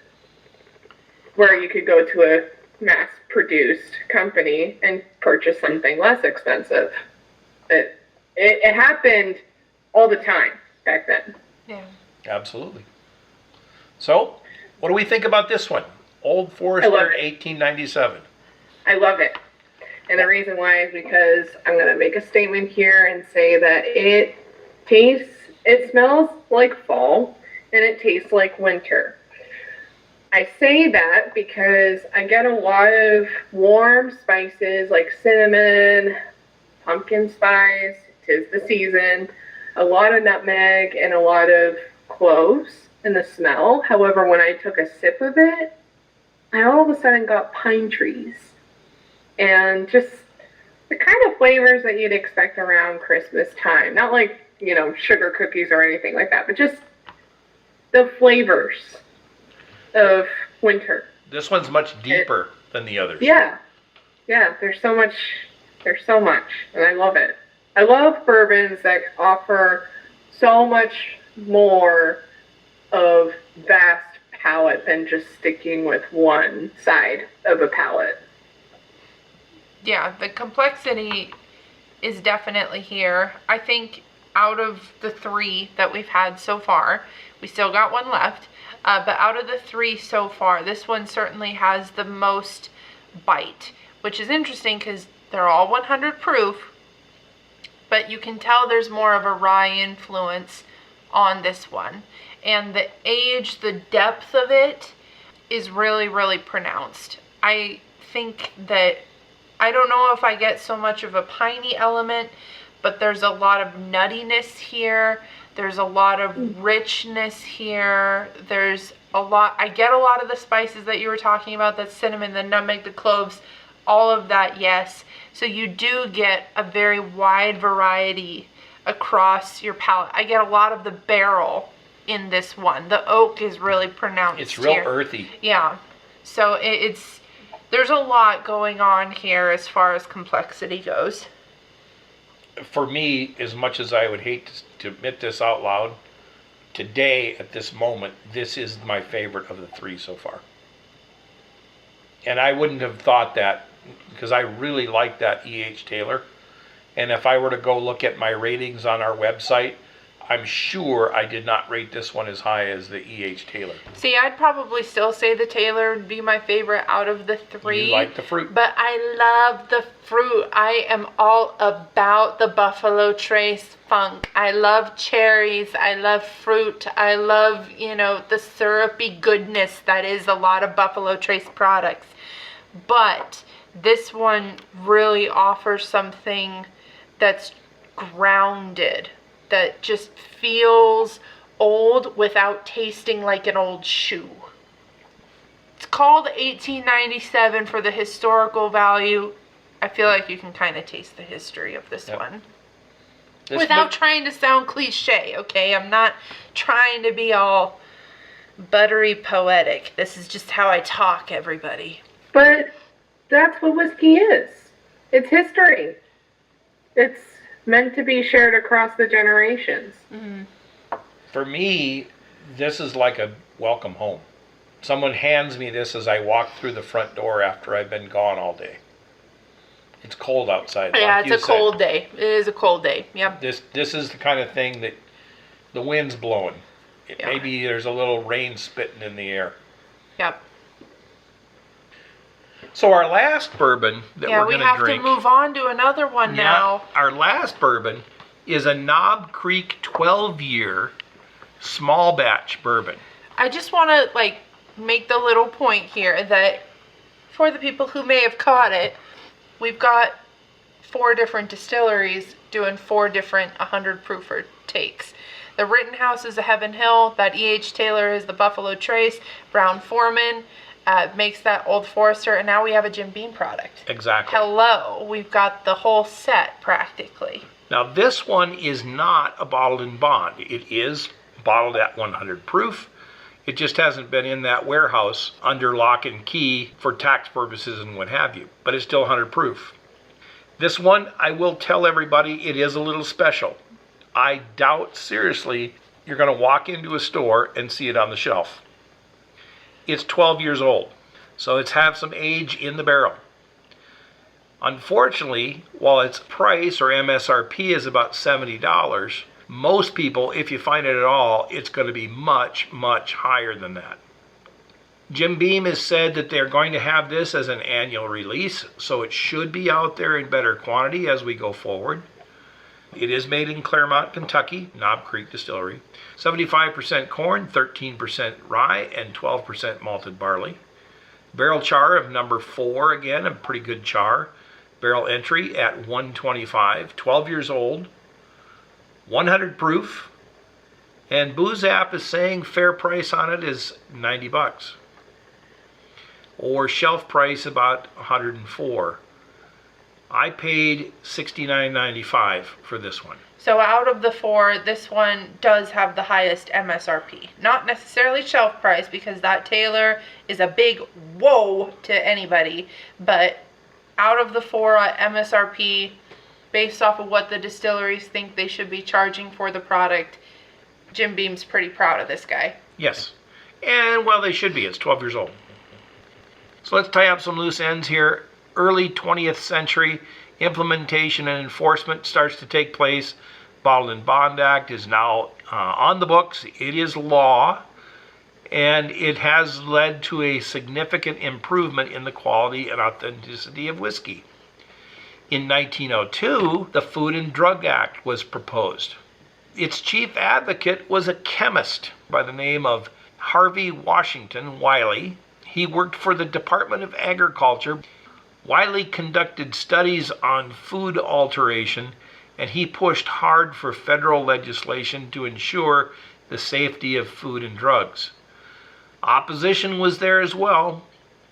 where you could go to a mass-produced company and purchase something less expensive? It happened all the time back then. Yeah. Absolutely. So, what do we think about this one? Old Forester 1897. I love it. And the reason why is because I'm going to make a statement here and say that it smells like fall, and it tastes like winter. I say that because I get a lot of warm spices like cinnamon, pumpkin spice, 'tis the season, a lot of nutmeg, and a lot of cloves in the smell. However, when I took a sip of it, I all of a sudden got pine trees. And just the kind of flavors that you'd expect around Christmas time. Not like, sugar cookies or anything like that, but just the flavors of winter. This one's much deeper than the others. Yeah. Yeah, there's so much, and I love it. I love bourbons that offer so much more of vast palate than just sticking with one side of a palate. Yeah, the complexity is definitely here. I think out of the 3 that we've had so far, we still got one left, but out of the 3 so far, this one certainly has the most bite, which is interesting because they're all 100 proof, but you can tell there's more of a rye influence on this one. And the age, the depth of it is really, really pronounced. I think that, I don't know if I get so much of a piney element, but there's a lot of nuttiness here. There's a lot of richness here. There's a lot, I get a lot of the spices that you were talking about, that cinnamon, the nutmeg, the cloves, all of that, yes. So you do get a very wide variety across your palate. I get a lot of the barrel in this one. The oak is really pronounced. It's real here. earthy. Yeah. So there's a lot going on here as far as complexity goes. For me, as much as I would hate to admit this out loud, today, at this moment, this is my favorite of the 3 so far. And I wouldn't have thought that, because I really like that E.H. Taylor. And if I were to go look at my ratings on our website, I'm sure I did not rate this one as high as the E.H. Taylor. See, I'd probably still say the Taylor would be my favorite out of the 3. You like the fruit. But I love the fruit. I am all about the Buffalo Trace funk. I love cherries. I love fruit. I love, the syrupy goodness that is a lot of Buffalo Trace products. But this one really offers something that's grounded, that just feels old without tasting like an old shoe. It's called 1897 for the historical value. I feel like you can kind of taste the history of this one. Without trying to sound cliche, okay? I'm not trying to be all buttery poetic. This is just how I talk, everybody. But that's what whiskey is. It's history. It's meant to be shared across the generations. Mm-hmm. For me, this is like a welcome home. Someone hands me this as I walk through the front door after I've been gone all day. It's cold outside. Yeah, like it's a cold day. It is a cold day. Yep. This is the kind of thing that the wind's blowing. Maybe there's a little rain spitting in the air. Yep. So our last bourbon that we're going to drink... Yeah, we have to move on to another one now. Our last bourbon is a Knob Creek 12-year small batch bourbon. I just want to, make the little point here that for the people who may have caught it, we've got 4 different distilleries doing 4 different 100 proofer takes. The Rittenhouse is a Heaven Hill. That E.H. Taylor is the Buffalo Trace. Brown Foreman makes that Old Forester, and now we have a Jim Beam product. Exactly. Hello, we've got the whole set practically. Now this one is not a bottled in bond. It is bottled at 100 proof. It just hasn't been in that warehouse under lock and key for tax purposes and what have you. But it's still 100 proof. This one, I will tell everybody, it is a little special. I doubt seriously you're going to walk into a store and see it on the shelf. It's 12 years old, so it's had some age in the barrel. Unfortunately, while its price or MSRP is about $70, most people, if you find it at all, it's going to be much, much higher than that. Jim Beam has said that they're going to have this as an annual release, so it should be out there in better quantity as we go forward. It is made in Claremont, Kentucky, Knob Creek Distillery. 75% corn, 13% rye, and 12% malted barley. Barrel char of number 4, again, a pretty good char. Barrel entry at 125, 12 years old, 100 proof, and Booze App is saying fair price on it is $90, or shelf price about $104. I paid $69.95 for this one. So out of the 4, this one does have the highest MSRP. Not necessarily shelf price, because that Taylor is a big whoa to anybody, but out of the 4 MSRP, based off of what the distilleries think they should be charging for the product, Jim Beam's pretty proud of this guy. Yes, and well, they should be. It's 12 years old. So let's tie up some loose ends here. Early 20th century implementation and enforcement starts to take place. Bottled in Bond Act is now on the books. It is law, and it has led to a significant improvement in the quality and authenticity of whiskey. In 1902, the Food and Drug Act was proposed. Its chief advocate was a chemist by the name of Harvey Washington Wiley. He worked for the Department of Agriculture. Wiley conducted studies on food alteration, and he pushed hard for federal legislation to ensure the safety of food and drugs. Opposition was there as well.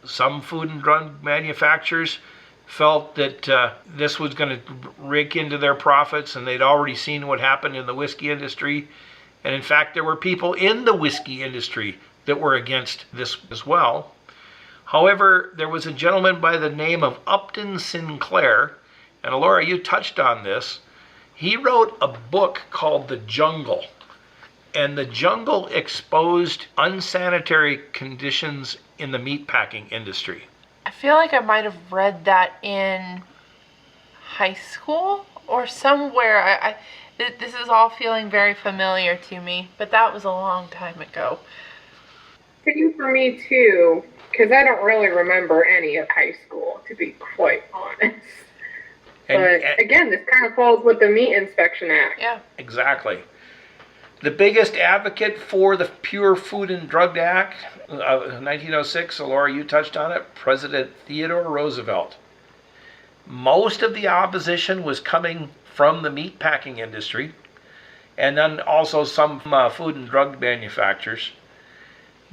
Some food and drug manufacturers felt that this was going to rake into their profits, and they'd already seen what happened in the whiskey industry. And in fact, there were people in the whiskey industry that were against this as well. However, there was a gentleman by the name of Upton Sinclair, and Elora, you touched on this. He wrote a book called The Jungle, and The Jungle exposed unsanitary conditions in the meatpacking industry. I feel like I might have read that in high school or somewhere. This is all feeling very familiar to me, but that was a long time ago. Same for me too, because I don't really remember any of high school, to be quite honest. But again, this kind of falls with the Meat Inspection Act. Yeah. Exactly. The biggest advocate for the Pure Food and Drug Act of 1906, Elora, you touched on it, President Theodore Roosevelt. Most of the opposition was coming from the meatpacking industry, and then also some food and drug manufacturers.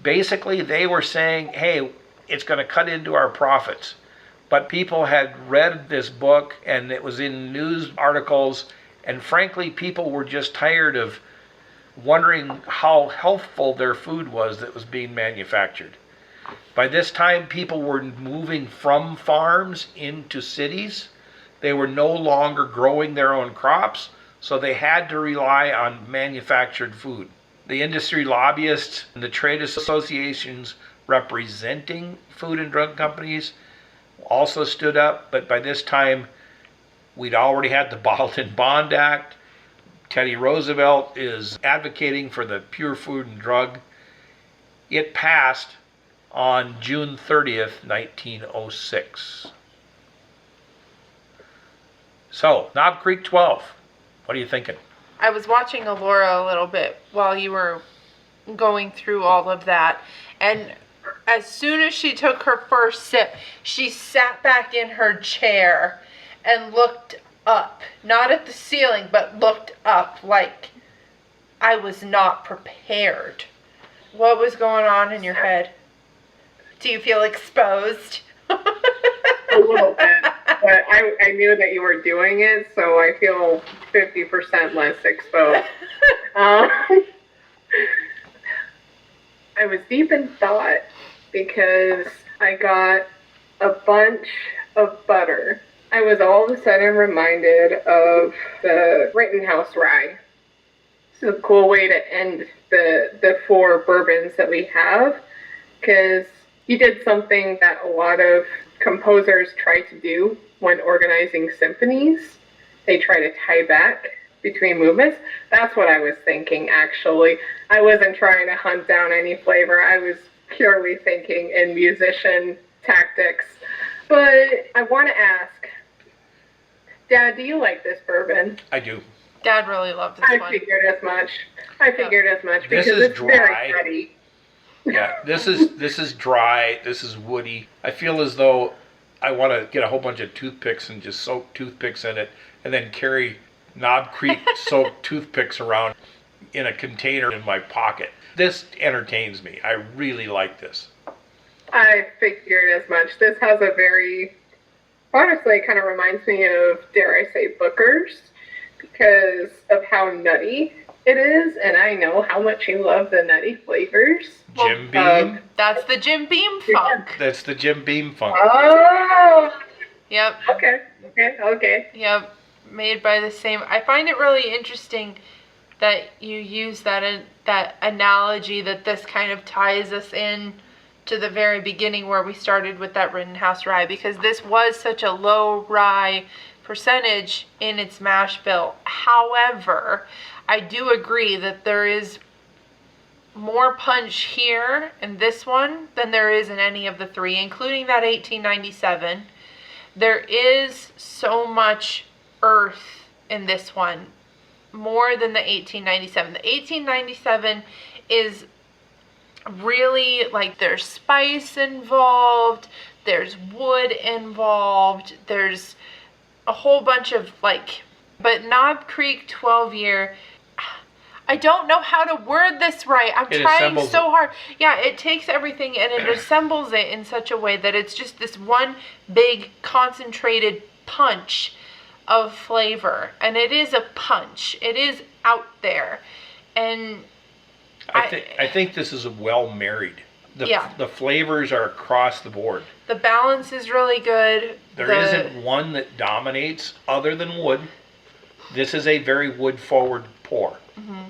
Basically, they were saying, hey, it's going to cut into our profits. But people had read this book, and it was in news articles, and frankly, people were just tired of wondering how healthful their food was that was being manufactured. By this time, people were moving from farms into cities. They were no longer growing their own crops, so they had to rely on manufactured food. The industry lobbyists and the trade associations representing food and drug companies also stood up, but by this time, we'd already had the Bottled in Bond Act. Teddy Roosevelt is advocating for the Pure Food and Drug. It passed on June 30th, 1906. So, Knob Creek 12. What are you thinking? I was watching Elora a little bit while you were going through all of that, and as soon as she took her first sip, she sat back in her chair and looked up, not at the ceiling, but looked up like I was not prepared. What was going on in your head? Do you feel exposed? A little bit. but I knew that you were doing it, so I feel 50% less exposed. I was deep in thought because I got a bunch of butter. I was all of a sudden reminded of the Rittenhouse rye. This is a cool way to end the 4 bourbons that we have, because you did something that a lot of composers try to do when organizing symphonies. They try to tie back between movements. That's what I was thinking, actually. I wasn't trying to hunt down any flavor. I was purely thinking in musician tactics. But I want to ask, Dad, do you like this bourbon? I do. Dad really loved this one. I figured as much because is it's dry. very nutty. Yeah, this is dry. This is woody. I feel as though I want to get a whole bunch of toothpicks and just soak toothpicks in it, and then carry Knob Creek soaked toothpicks around in a container in my pocket. This entertains me. I really like this. I figured as much. This has a very, honestly, it kind of reminds me of, dare I say, Booker's, because of how nutty it is, and I know how much you love the nutty flavors. Jim Beam? That's the Jim Beam funk. That's the Jim Beam funk. Oh! Yep. Okay. Yep. Made by the same. I find it really interesting that you use that analogy, that this kind of ties us in to the very beginning where we started with that Rittenhouse rye, because this was such a low rye percentage in its mash bill. However, I do agree that there is more punch here in this one than there is in any of the 3, including that 1897. There is so much earth in this one, more than the 1897. The 1897 is really like, there's spice involved, there's wood involved, there's a whole bunch of but Knob Creek 12-year, I don't know how to word this right. I'm trying so hard. Yeah, it takes everything and it assembles it in such a way that it's just this one big concentrated punch of flavor. And it is a punch. It is out there. And I think this is well married. The flavors are across the board. The balance is really good. There isn't one that dominates other than wood. This is a very wood-forward pour. Mm-hmm.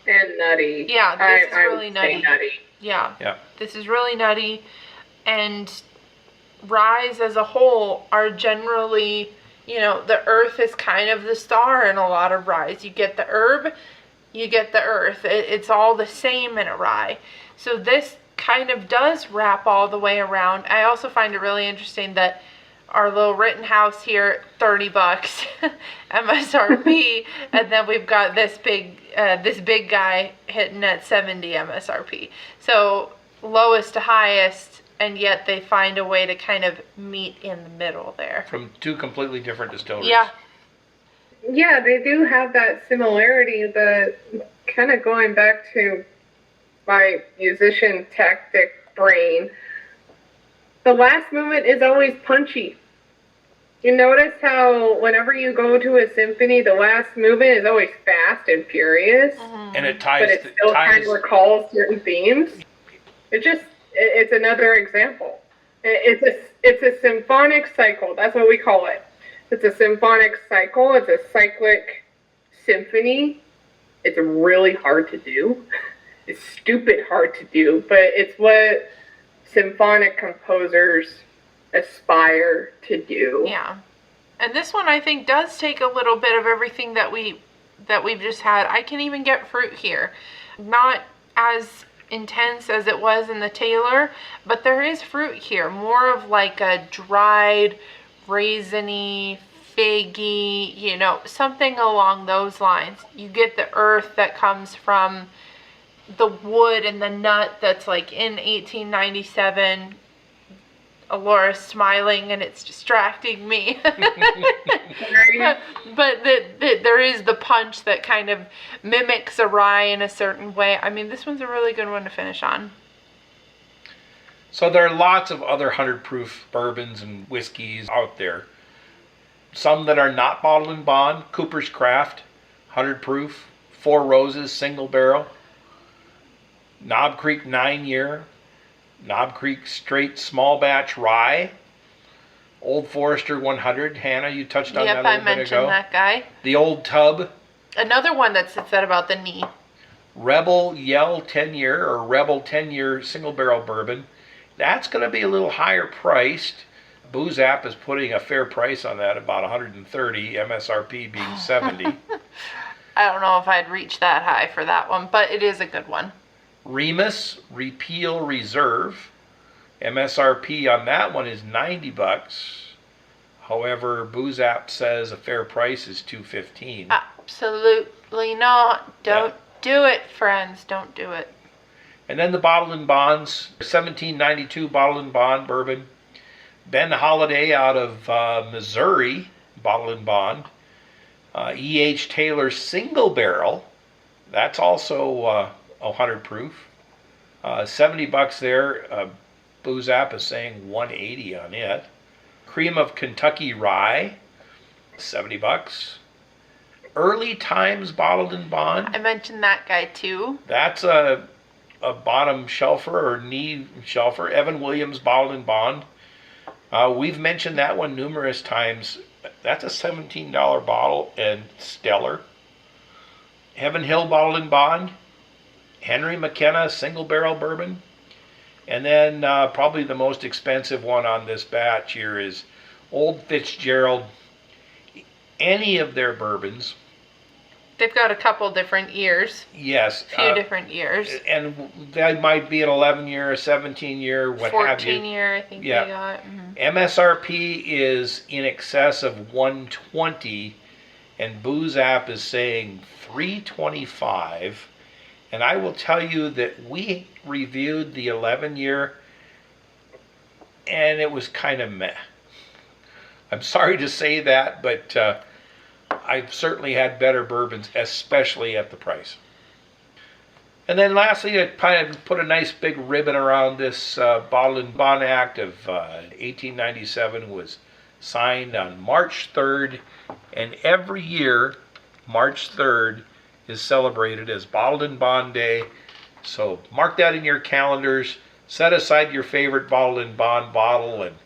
And nutty. Yeah, this is really nutty. Yeah. This is really nutty. And ryes as a whole are generally, the earth is kind of the star in a lot of ryes. You get the herb, you get the earth. It's all the same in a rye. So this kind of does wrap all the way around. I also find it really interesting that our little Rittenhouse here, $30 MSRP, and then we've got this big guy hitting at 70 MSRP. So lowest to highest, and yet they find a way to kind of meet in the middle there. From 2 completely different distilleries. Yeah, they do have that similarity, but kind of going back to my musician tactic brain, the last movement is always punchy. You notice how whenever you go to a symphony, the last movement is always fast and furious. And it ties. But it still kind of recalls certain themes. It's another example. It's a symphonic cycle. That's what we call it. It's a symphonic cycle. It's a cyclic symphony. It's really hard to do. It's stupid hard to do, but it's what symphonic composers aspire to do. Yeah. And this one I think does take a little bit of everything that we've just had. I can even get fruit here. Not as intense as it was in the Taylor, but there is fruit here. More of like a dried, raisiny, figgy, something along those lines. You get the earth that comes from the wood and the nut that's like in 1897. Elora's smiling and it's distracting me. But there is the punch that kind of mimics a rye in a certain way. I mean, this one's a really good one to finish on. So there are lots of other 100 proof bourbons and whiskeys out there. some that are not bottled and bond: Cooper's Craft, 100 proof, Four Roses, single barrel, Knob Creek 9-year, Knob Creek Straight Small Batch Rye, Old Forester 100. Hannah, you touched on that a Yep, little I bit mentioned ago. that guy. The Old Tub, Another one that sits at about the knee. Rebel Yell 10-year or Rebel 10-year single barrel bourbon. That's going to be a little higher priced. Booze App is putting a fair price on that, about 130, MSRP being 70. I don't know if I'd reach that high for that one, but it is a good one. Remus Repeal Reserve, MSRP on that one is $90. However, Booze App says a fair price is $215. Absolutely not. Don't do it, friends. Don't do it. And then the Bottled and Bonds, 1792 Bottled and Bond bourbon. Ben Holiday out of Missouri, Bottled and Bond. E.H. Taylor single barrel. That's also 100 proof. $70 there. Booze App is saying 180 on it. Cream of Kentucky Rye, $70. Early Times Bottled and Bond. I mentioned that guy too. That's a bottom shelfer or knee shelfer. Evan Williams Bottled and Bond. We've mentioned that one numerous times. That's a $17 bottle and stellar. Heaven Hill Bottled and Bond. Henry McKenna single barrel bourbon. And then probably the most expensive one on this batch here is Old Fitzgerald. Any of their bourbons. They've got a couple different years. Yes. A few different years. And that might be an 11-year, a 17-year, what have you. 14-year, I think they got. Mm-hmm. MSRP is in excess of 120, and Booze App is saying 325. And I will tell you that we reviewed the 11-year, and it was kind of meh. I'm sorry to say that, but I've certainly had better bourbons, especially at the price. And then lastly, I kind of put a nice big ribbon around this Bottled and Bond Act of 1897 was signed on March 3rd, and every year, March 3rd is celebrated as Bottled and Bond Day. So mark that in your calendars, set aside your favorite Bottled and Bond bottle, and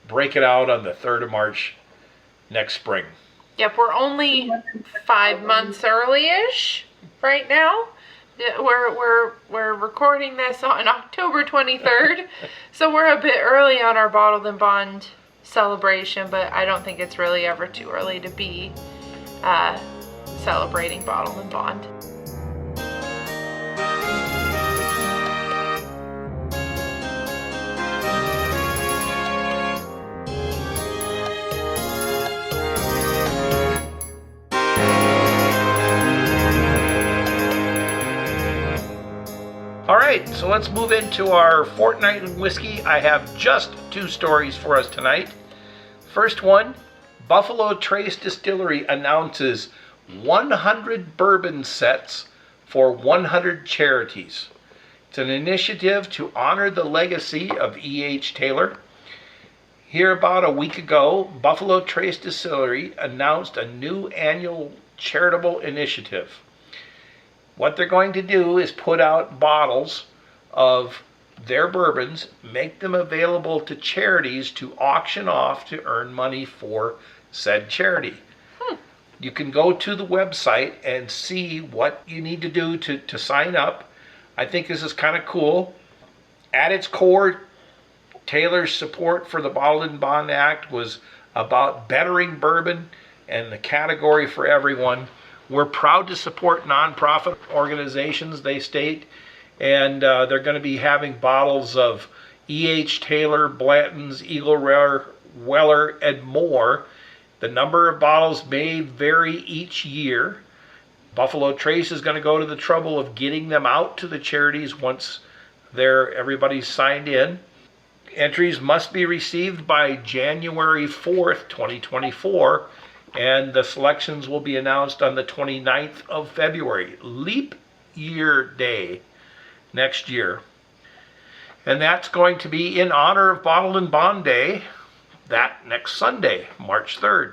break it out on the 3rd of March next spring. Yep, we're only 5 months early-ish right now. We're recording this on October 23rd, so we're a bit early on our Bottled and Bond celebration, but I don't think it's really ever too early to be celebrating Bottled and Bond. All right, so let's move into our Fortnight in Whiskey. I have just 2 stories for us tonight. First one, Buffalo Trace Distillery announces 100 bourbon sets for 100 charities. It's an initiative to honor the legacy of E.H. Taylor. Here about a week ago, Buffalo Trace Distillery announced a new annual charitable initiative. What they're going to do is put out bottles of their bourbons, make them available to charities to auction off to earn money for said charity. You can go to the website and see what you need to do to sign up. I think this is kind of cool. At its core, Taylor's support for the Bottled and Bond Act was about bettering bourbon and the category for everyone. We're proud to support nonprofit organizations, they state, and they're going to be having bottles of E.H. Taylor, Blanton's, Eagle Rare, Weller, and more. The number of bottles may vary each year. Buffalo Trace is going to go to the trouble of getting them out to the charities once everybody's signed in. Entries must be received by January 4th, 2024. And the selections will be announced on the 29th of February, Leap Year Day next year. And that's going to be in honor of Bottled and Bond Day, that next Sunday, March 3rd.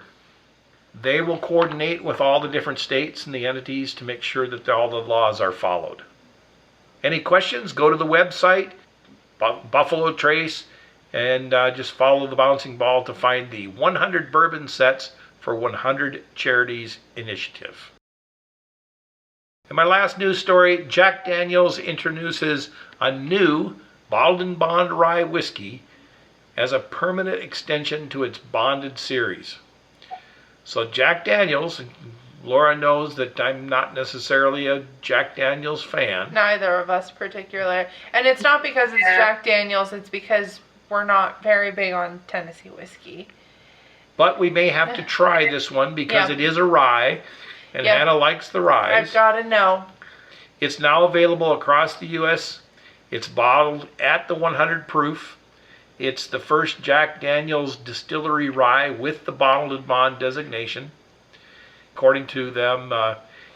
They will coordinate with all the different states and the entities to make sure that all the laws are followed. Any questions? Go to the website, Buffalo Trace, and just follow the bouncing ball to find the 100 bourbon sets for 100 Charities initiative. And my last news story, Jack Daniel's introduces a new bottled and bond rye whiskey as a permanent extension to its bonded series. So Jack Daniel's, Laura knows that I'm not necessarily a Jack Daniel's fan. Neither of us particularly. And it's not because it's Jack Daniel's, it's because we're not very big on Tennessee whiskey. But we may have to try this one because it is a rye, and Hannah likes the rye. I've got to know. It's now available across the U.S. It's bottled at the 100 proof. It's the first Jack Daniel's distillery rye with the bottled and bond designation. According to them,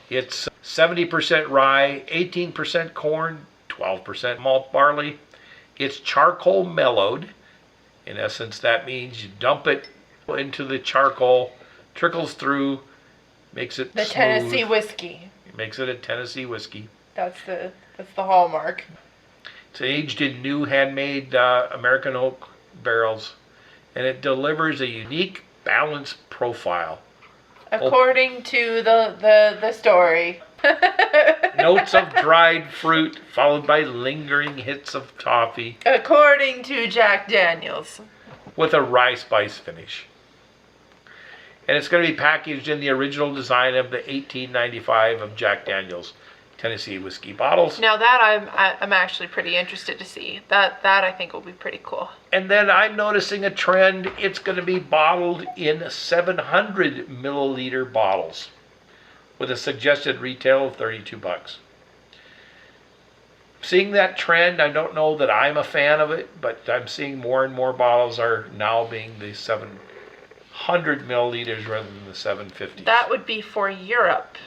it's 70% rye, 18% corn, 12% malt barley. It's charcoal mellowed. In essence, that means you dump it into the charcoal, trickles through, makes it the smooth. Tennessee whiskey. It makes it a Tennessee whiskey. That's the hallmark. It's aged in new handmade American oak barrels, and it delivers a unique, balanced profile. According to the story. Notes of dried fruit, followed by lingering hits of toffee. According to Jack Daniel's. With a rye spice finish. And it's going to be packaged in the original design of the 1895 of Jack Daniel's Tennessee whiskey bottles. Now that I'm actually pretty interested to see. That I think will be pretty cool. And then I'm noticing a trend. It's going to be bottled in 700 milliliter bottles with a suggested retail of $32. Seeing that trend, I don't know that I'm a fan of it, but I'm seeing more and more bottles are now being the 700 milliliters rather than the 750. That would be for Europe.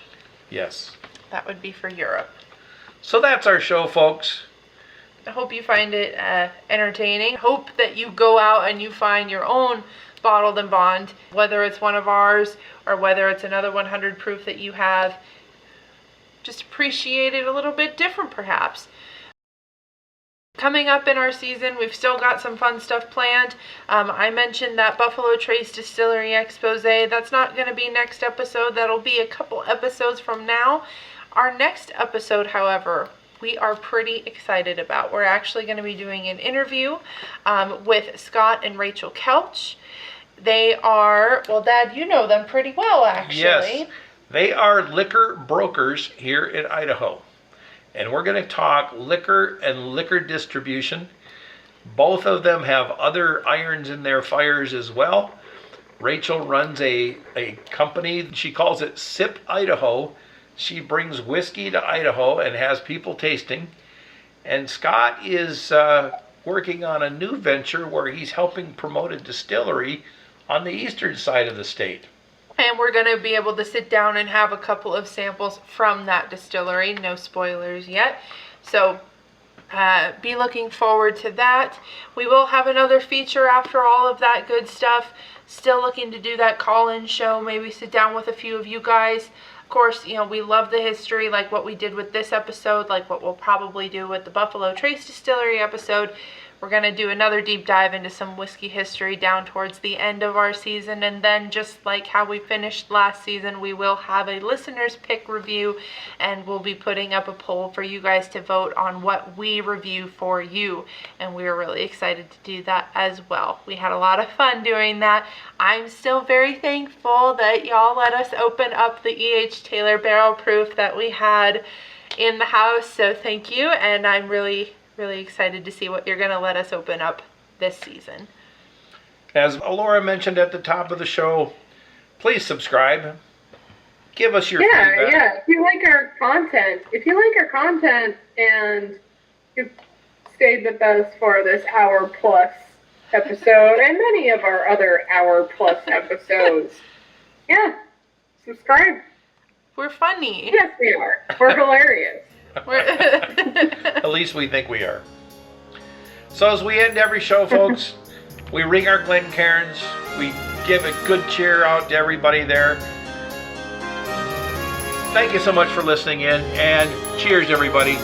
Yes. That would be for Europe. So that's our show, folks. I hope you find it entertaining. Hope that you go out and you find your own bottled and bond, whether it's one of ours or whether it's another 100 proof that you have. Just appreciate it a little bit different, perhaps. Coming up in our season, we've still got some fun stuff planned. I mentioned that Buffalo Trace Distillery Expose. That's not going to be next episode. That'll be a couple episodes from now. Our next episode, however, we are pretty excited about. We're actually going to be doing an interview with Scott and Rachel Kelch. They are, well, Dad, you know them pretty well, actually. Yes, they are liquor brokers here in Idaho. And we're going to talk liquor and liquor distribution. Both of them have other irons in their fires as well. Rachel runs a company, she calls it Sip Idaho. She brings whiskey to Idaho and has people tasting. And Scott is working on a new venture where he's helping promote a distillery on the eastern side of the state. And we're going to be able to sit down and have a couple of samples from that distillery. No spoilers yet. So be looking forward to that. We will have another feature after all of that good stuff. Still looking to do that call-in show. Maybe sit down with a few of you guys. Of course, you know, we love the history, like what we did with this episode, like what we'll probably do with the Buffalo Trace Distillery episode. We're going to do another deep dive into some whiskey history down towards the end of our season. And then just like how we finished last season, we will have a listener's pick review. And we'll be putting up a poll for you guys to vote on what we review for you. And we're really excited to do that as well. We had a lot of fun doing that. I'm still very thankful that y'all let us open up the E.H. Taylor barrel proof that we had in the house. So thank you. And I'm really excited to see what you're going to let us open up this season. As Elora mentioned at the top of the show, please subscribe. Give us your feedback. Yeah. If you like our content and you stayed with us for this hour plus episode and many of our other hour plus episodes, subscribe. We're funny. Yes, we are. We're hilarious. At least we think we are. So as we end every show, folks, we ring our Glencairns, we give a good cheer out to everybody there. Thank you so much for listening in, and cheers, everybody.